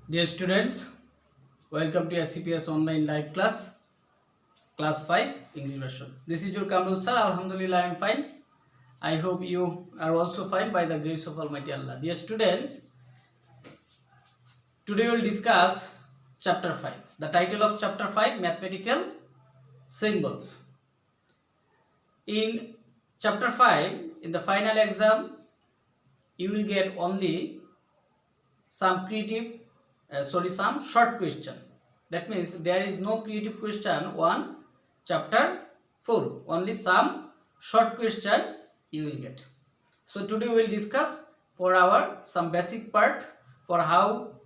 Dear students, welcome to SCPS online live class 5 English version. This is your Kamrul sir. Alhamdulillah, I am fine. I hope you are also fine by the grace of Almighty Allah. Dear students, today we will discuss chapter 5. The title of chapter 5, Mathematical Symbols. In chapter 5, in the final exam, you will get only some some short question. That means there is no creative question on chapter 4. Only some short question you will get. So today we will discuss for our some basic part for how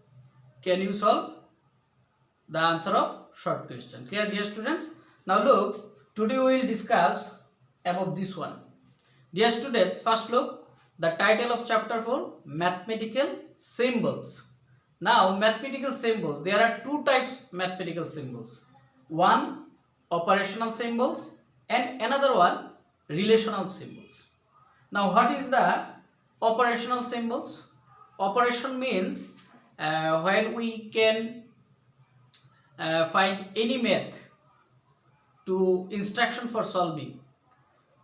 can you solve the answer of short question. Clear, dear students? Now look, today we will discuss about this one. Dear students, first look, the title of chapter 4, Mathematical Symbols. Now, mathematical symbols, there are two types mathematical symbols. One, operational symbols, and another one, relational symbols. Now, what is the operational symbols? Operation means when we can find any math to instruction for solving,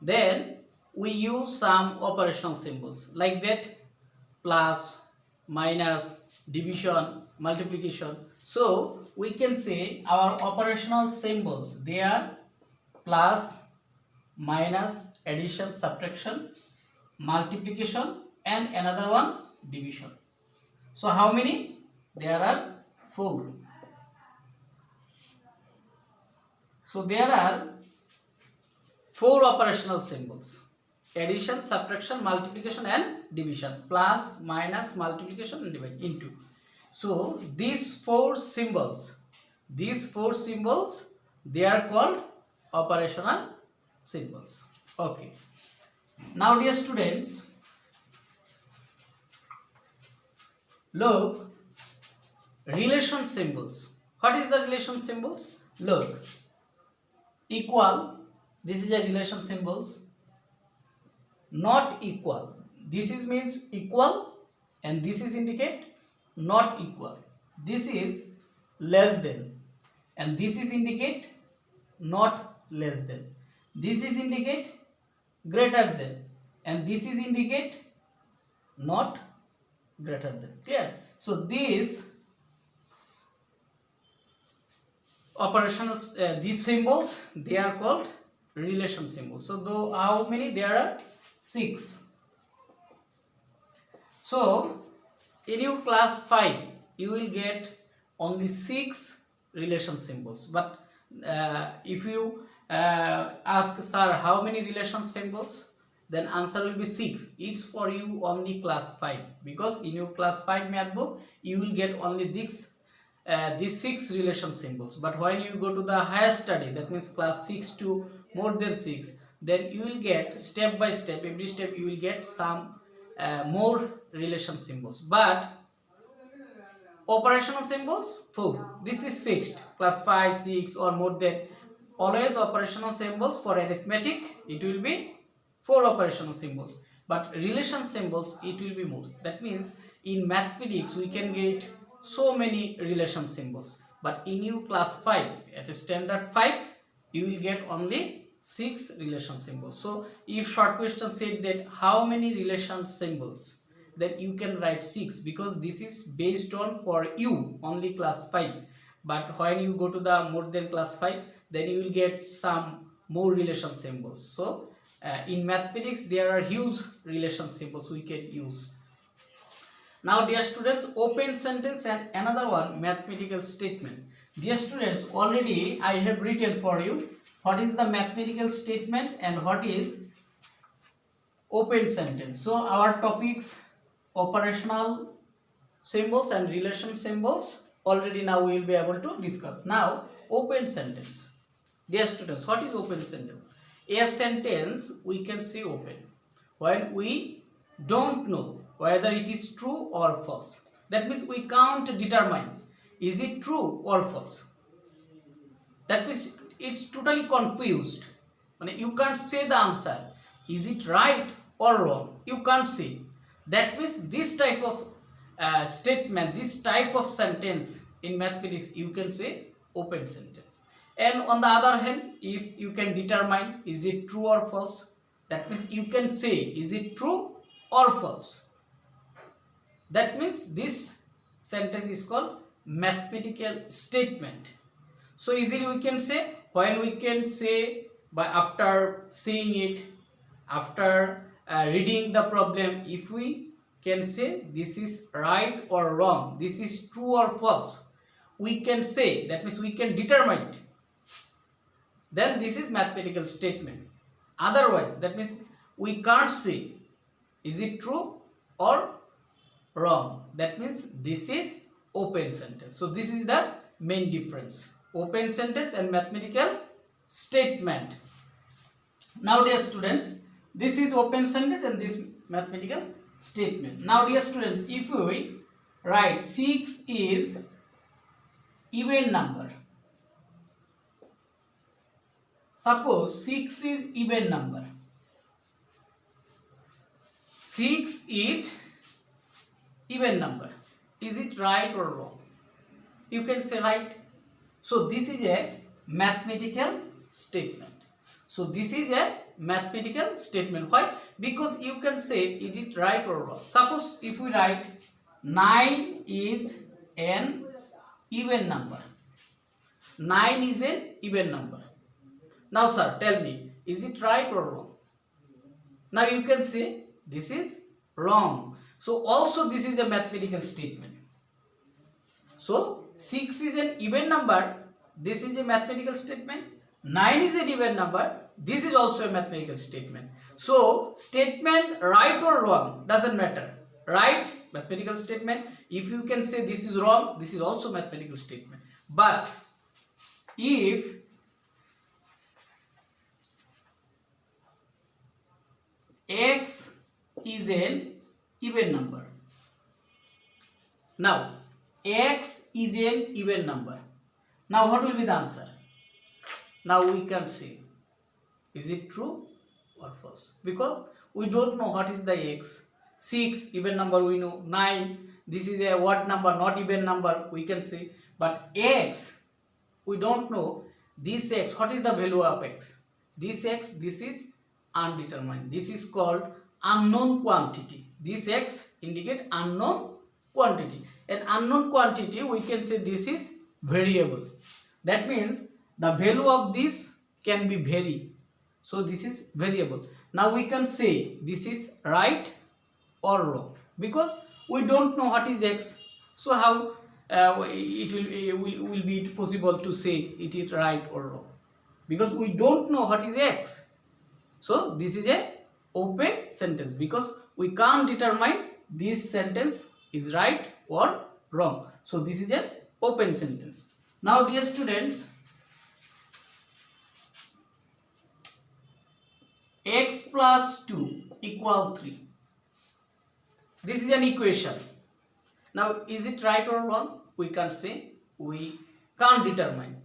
then we use some operational symbols like that: plus, minus, division, multiplication. So we can say our operational symbols, they are plus, minus, addition, subtraction, multiplication, and another one, division. So how many? There are 4. So there are 4 operational symbols: addition, subtraction, multiplication, and division. Plus, minus, multiplication, and divide into. So these four symbols, they are called operational symbols. Okay. Now, dear students, look, relation symbols. What is the relation symbols? Look, equal, this is a relation symbols. Not equal, this is means equal, and this is indicate not equal. This is less than, and this is indicate not less than. This is indicate greater than, and this is indicate not greater than. Clear? So these operational these symbols, they are called relation symbols. So though how many? There are 6. So in your class 5 you will get only 6 relation symbols. But if you ask, sir, how many relation symbols, then answer will be 6. It's for you only class 5, because in your class 5 math book you will get only these 6 relation symbols. But when you go to the higher study, that means class 6 to more than 6, then you will get step by step, every step you will get some more relation symbols. But operational symbols 4, this is fixed. Class 5, 6 or more than, always operational symbols. For arithmetic it will be 4 operational symbols, but relation symbols it will be more. That means in mathematics we can get so many relation symbols, but in your class 5 at a standard 5 you will get only 6 relation symbols. So if short question said that how many relation symbols, then you can write 6, because this is based on for you only class 5. But when you go to the more than class 5, then you will get some more relation symbols. So in mathematics there are huge relation symbols we can use. Now, dear students, open sentence and another one, mathematical statement. Dear students, already I have written for you what is the mathematical statement and what is open sentence. So our topics, operational symbols and relation symbols, already now we will be able to discuss. Now, open sentence. Dear students, what is open sentence? A sentence we can say open when we don't know whether it is true or false. That means we can't determine is it true or false. That means it's totally confused. You can't say the answer. Is it right or wrong? You can't say. That means this type of statement, this type of sentence in mathematics, you can say open sentence. And on the other hand, if you can determine is it true or false, that means you can say is it true or false. That means this sentence is called mathematical statement. So easily we can say, when we can say by after seeing it, after reading the problem, if we can say this is right or wrong, this is true or false, we can say, that means we can determine it, then this is mathematical statement. Otherwise, that means we can't say is it true or wrong, that means this is open sentence. So this is the main difference, open sentence and mathematical statement. Now dear students, this is open sentence and this mathematical statement. Now dear students, if we write 6 is even number, suppose 6 is even number, 6 is even number, is it right or wrong? You can say right. So this is a mathematical statement. So this is a mathematical statement. Why? Because you can say is it right or wrong. Suppose if we write 9 is an even number, 9 is an even number. Now sir, tell me, is it right or wrong? Now you can say this is wrong. So also this is a mathematical statement. So 6 is an even number, this is a mathematical statement. 9 is an even number, this is also a mathematical statement. So statement right or wrong doesn't matter. Right, mathematical statement. If you can say this is wrong, this is also mathematical statement. But if x is an even number, now x is an even number, now what will be the answer? Now we can say is it true or false, because we don't know what is the x. 6 even number we know, 9 this is a odd number, not even number, we can say. But x we don't know. This x, what is the value of x? This x, this is undetermined, this is called unknown quantity. This x indicate unknown quantity, and unknown quantity we can say this is variable. That means the value of this can be vary, so this is variable. Now we can say this is right or wrong, because we don't know what is x. So how it will be possible to say it is right or wrong, because we don't know what is x. So this is a open sentence, because we can't determine this sentence is right or wrong. So this is an open sentence. Now dear students, x plus 2 equal 3. This is an equation. Now is it right or wrong? We can't say, we can't determine.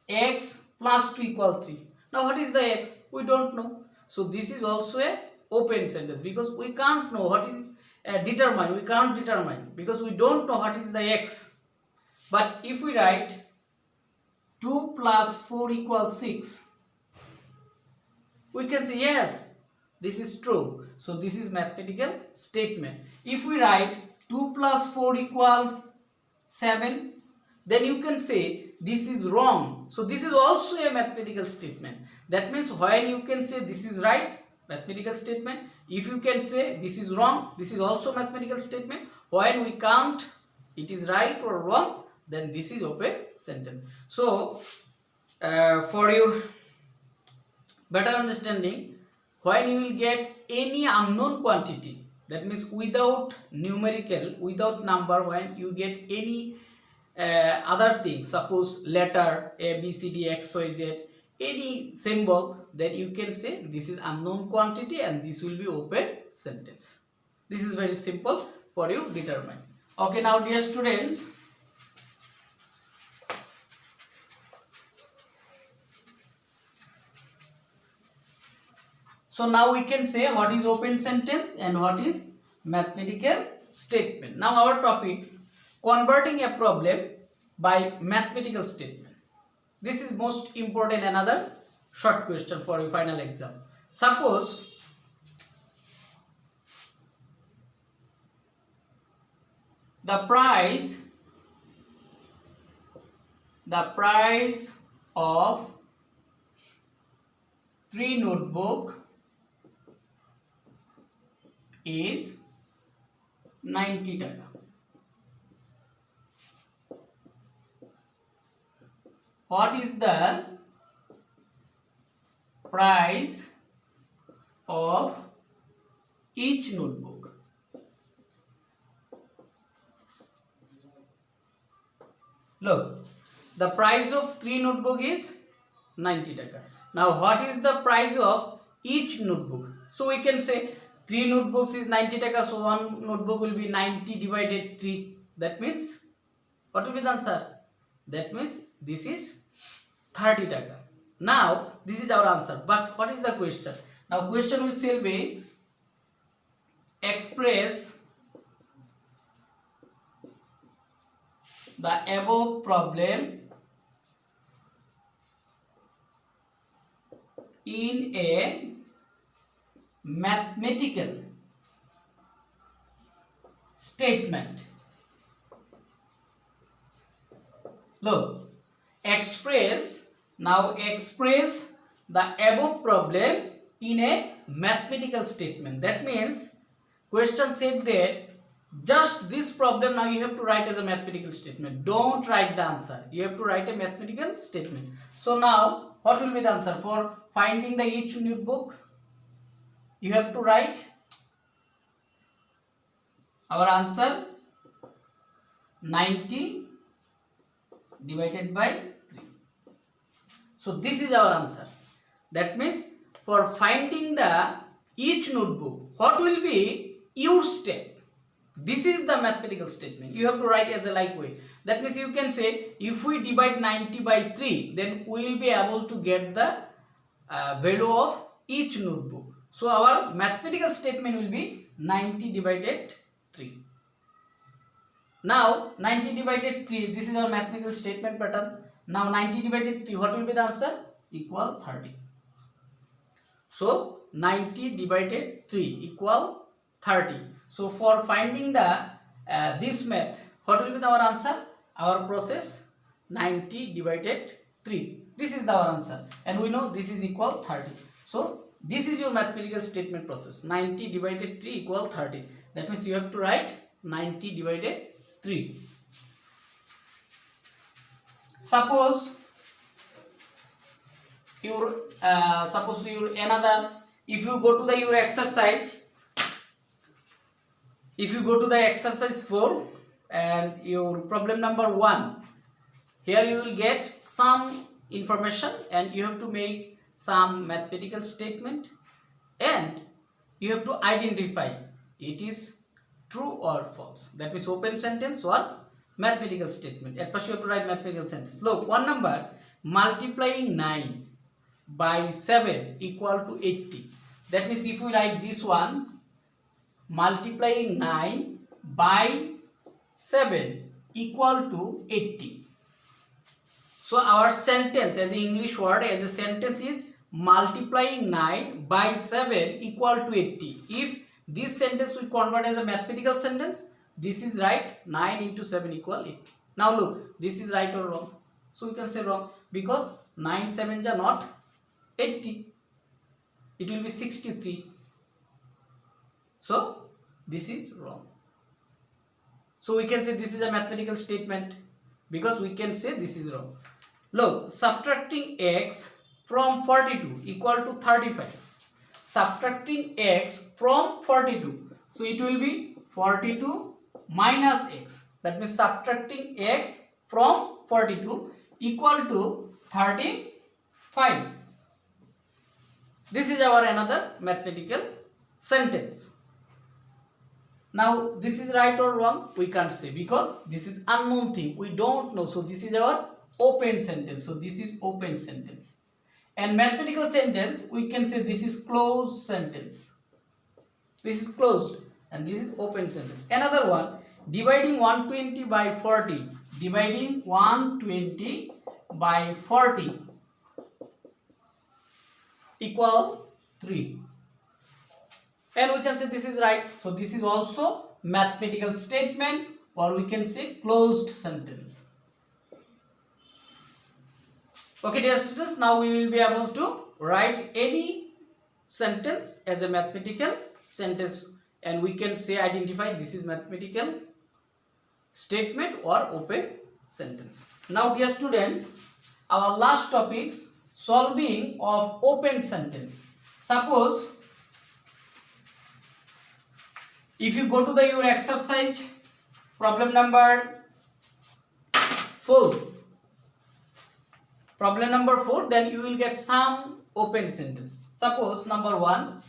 X plus 2 equal 3. Now what is the x? We don't know. So this is also a open sentence, because we can't know what is determine. We can't determine because we don't know what is the x. But if we write 2 plus 4 equals 6, we can say yes, this is true. So this is mathematical statement. If we write 2 plus 4 equal 7, then you can say this is wrong. So this is also a mathematical statement. That means when you can say this is right, mathematical statement. If you can say this is wrong, this is also mathematical statement. When we can't, it is right or wrong, then this is open sentence. So for your better understanding, when you will get any unknown quantity, that means without numerical, without number, when you get any other things, suppose letter A, B, C, D, X, Y, Z, any symbol, then you can say this is unknown quantity and this will be open sentence. This is very simple for you determine. Okay, now dear students, so now we can say what is open sentence and what is mathematical statement. Now our topics, converting a problem by mathematical statement. This is most important, another short question for your final exam. Suppose the price of 3 notebook is 90 taka. What is the price of each notebook? Look, the price of 3 notebook is 90 taka. Now what is the price of each notebook? So we can say 3 notebooks is 90 taka, so one notebook will be 90 divided 3. That means what will be the answer? That means this is 30 taka. Now this is our answer. But what is the question? Now question will still be express the above problem in a mathematical statement. Look, express the above problem in a mathematical statement. That means question said that just this problem now you have to write as a mathematical statement. Don't write the answer. You have to write a mathematical statement. So now what will be the answer? For finding the each notebook, you have to write our answer 90 divided by 3. So this is our answer. That means for finding the each notebook, what will be your step? This is the mathematical statement. You have to write as a like way. That means you can say if we divide 90 by 3, then we will be able to get the value of each notebook. So our mathematical statement will be 90 divided 3. Now 90 divided 3, this is our mathematical statement pattern. Now 90 divided 3, what will be the answer? Equal 30. So 90 divided 3 equal 30. So for finding the this math, what will be our answer? Our process 90 divided 3. This is our answer, and we know this is equal 30. So this is your mathematical statement process. 90 divided 3 equal 30. That means you have to write 90 divided 3. Suppose your another, if you go to the your exercise, if you go to the exercise 4 and your problem number 1, here you will get some information and you have to make some mathematical statement and you have to identify it is true or false. That means open sentence or mathematical statement. At first you have to write mathematical sentence. Look, one number multiplying 9 by 7 equal to 80. That means if we write this one, multiplying 9 by 7 equal to 80. So our sentence as an English word, as a sentence is multiplying 9 by 7 equal to 80. If this sentence we convert as a mathematical sentence, this is right, 9 into 7 equal 80. Now look, this is right or wrong? So we can say wrong, because 9 7s are not 80. It will be 63. So this is wrong. So we can say this is a mathematical statement because we can say this is wrong. Look, subtracting x from 42 equal to 35. Subtracting x from 42. So it will be 42 minus x. That means subtracting x from 42 equal to 35. This is our another mathematical sentence. Now this is right or wrong? We can't say because this is unknown thing. We don't know. So this is our open sentence. So this is open sentence. And mathematical sentence, we can say this is closed sentence. This is closed. and this is open sentence. Another one, dividing 120 by 40. Dividing 120 by 40 equal 3. And we can say this is right. So this is also mathematical statement, or we can say closed sentence. Okay dear students, now we will be able to write any sentence as a mathematical sentence, and we can say identify this is mathematical statement or open sentence. Now dear students, our last topic, solving of open sentence. Suppose if you go to the your exercise problem number 4, then you will get some open sentence. Suppose number 1,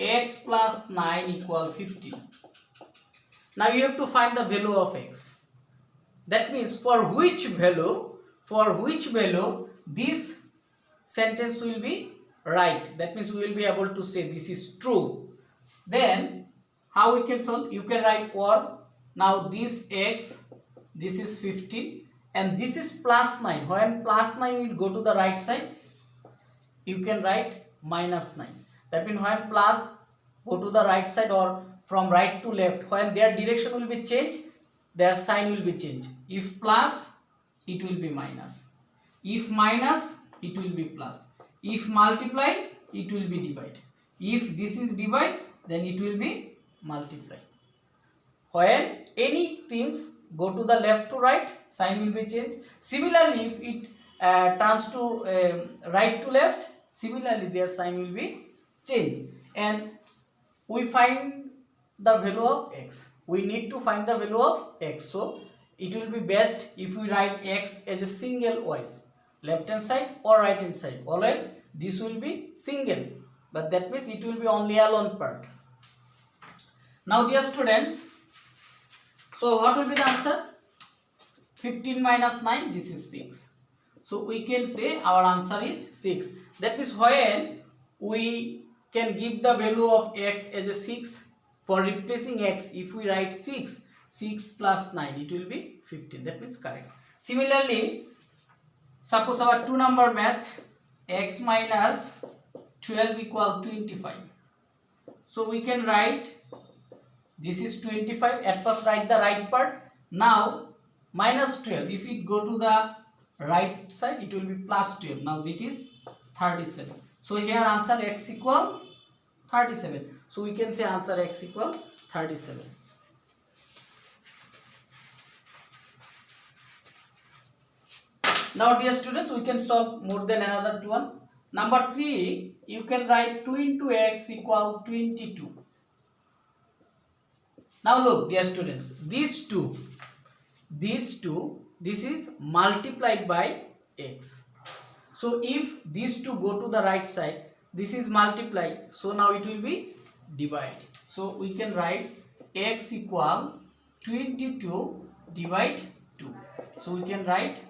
x plus 9 equal 15. Now you have to find the value of x. That means for which value this sentence will be right. That means we will be able to say this is true. Then how we can solve? You can write or. Now this x, this is 15, and this is plus 9. When plus 9 will go to the right side, you can write minus 9. That means when plus go to the right side or from right to left, when their direction will be changed, their sign will be changed. If plus, it will be minus. If minus, it will be plus. If multiply, it will be divide. If this is divide, then it will be multiply. When any things go to the left to right, sign will be changed. Similarly, if it turns to right to left, similarly their sign will be changed. And we find the value of x. We need to find the value of x. So it will be best if we write x as a single wise, left hand side or right hand side. Always this will be single, but that means it will be only a lone part. Now dear students, so what will be the answer? 15 minus 9, this is 6. So we can say our answer is 6. That means when we can give the value of x as a 6, for replacing x, if we write 6 plus 9, it will be 15. That means correct. Similarly, suppose our 2 number math, x minus 12 equals 25. So we can write this is 25. At first write the right part. Now minus 12, if it go to the right side, it will be plus 12. Now it is 37. So here answer x equal 37. So we can say answer x equal 37. Now dear students, we can solve more than another one. Number 3, you can write 2 into x equal 22. Now look dear students, these two, this is multiplied by x. So if these two go to the right side, this is multiplied, so now it will be divide. So we can write x equal 22 divide 2. So we can write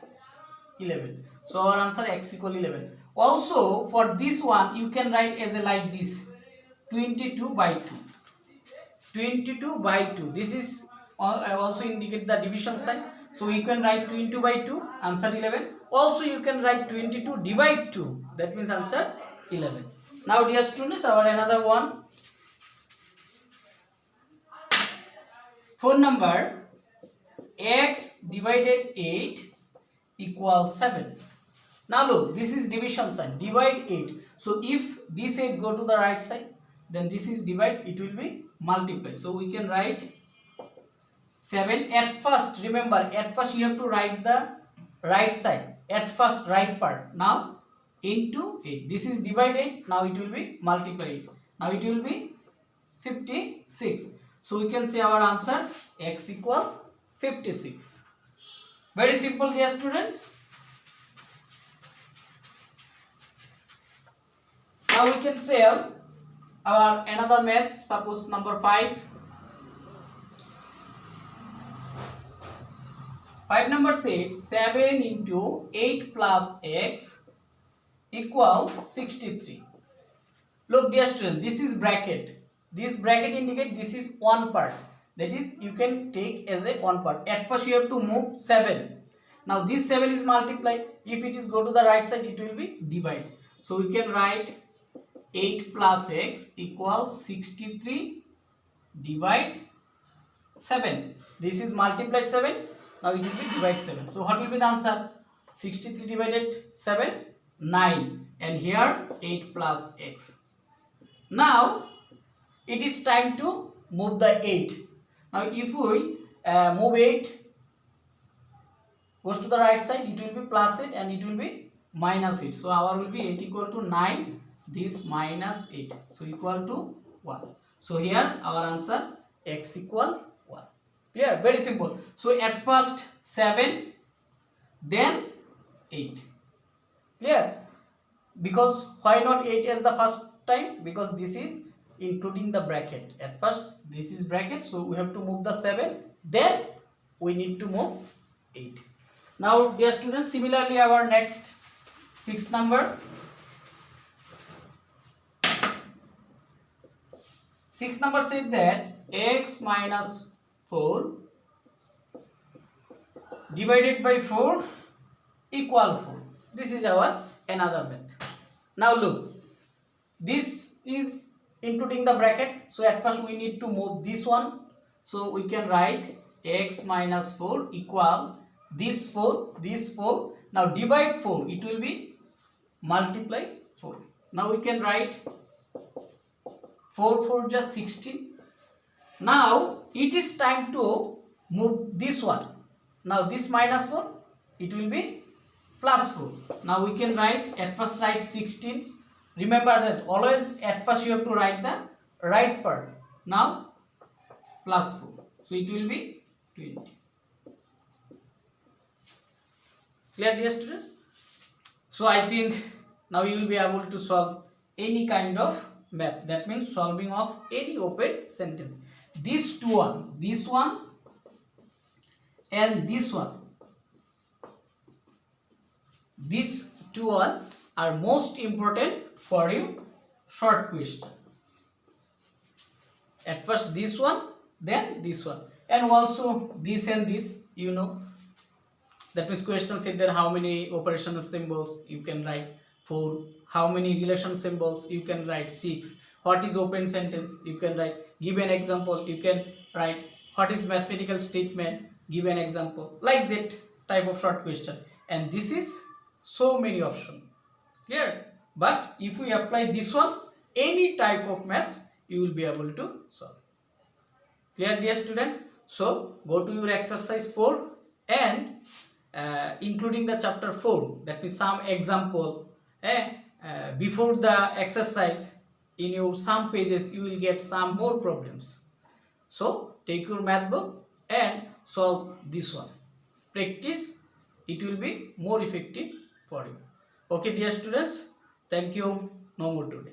11. So our answer x equal 11. Also for this one you can write as a like this, 22 by 2. 22 by 2. This is also indicate the division sign. So you can write 22 by 2, answer 11. Also you can write 22 divide 2. That means answer 11. Now dear students, our another one. Phone number, x divided 8 equals 7. Now look, this is division sign, divide 8. So if this 8 go to the right side, then this is divide, it will be multiply. So we can write 7. At first, remember, at first you have to write the right side, at first right part. Now into 8. This is divide 8, now it will be multiply 8. Now it will be 56. So we can say our answer x equal 56. Very simple dear students. Now we can say our another math, suppose number 5. 5 number says 7 into 8 plus x equals 63. Look dear student, this is bracket. this bracket indicate this is one part, that is you can take as a one part. At first you have to move 7. Now this 7 is multiplied, if it is go to the right side it will be divide. So we can write 8 plus x equals 63 divide 7. This is multiplied 7, now it will be divide 7. So what will be the answer? 63 divided 7, 9, and here 8 plus x. Now it is time to move the 8. Now if we move 8 goes to the right side, it will be plus 8 and it will be minus 8. So our will be 8 equal to 9, this minus 8, so equal to 1. So here our answer x equal 1. Clear? Very simple. So at first 7, then 8. Clear? Because why not 8 as the first time? Because this is including the bracket. At first this is bracket, so we have to move the 7, then we need to move 8. Now dear students, similarly our next 6 number. 6 number said that x minus 4 divided by 4 equal 4. This is our another method. Now look, this is including the bracket, so at first we need to move this one. So we can write x minus 4 equal this 4, this 4. Now divide 4, it will be multiply 4. Now we can write 4 4 just 16. Now it is time to move this one. Now this minus 4, it will be plus 4. Now we can write, at first write 16. Remember that always at first you have to write the right part. Now plus 4, so it will be 20. Clear dear students? So I think now you will be able to solve any kind of math, that means solving of any open sentence. This one and this one, these two are most important for you short question. At first this one, then this one, and also this and this, you know. That means question said that how many operational symbols you can write 4, how many relation symbols you can write 6, what is open sentence you can write, give an example you can write, what is mathematical statement, give an example, like that type of short question. And this is so many options. Clear? But if we apply this one, any type of maths you will be able to solve. Clear dear students? So go to your exercise 4 and including the chapter 4, that means some example before the exercise, in your some pages you will get some more problems. So take your math book and solve this one. Practice, it will be more effective for you. Okay dear students, thank you. No more today.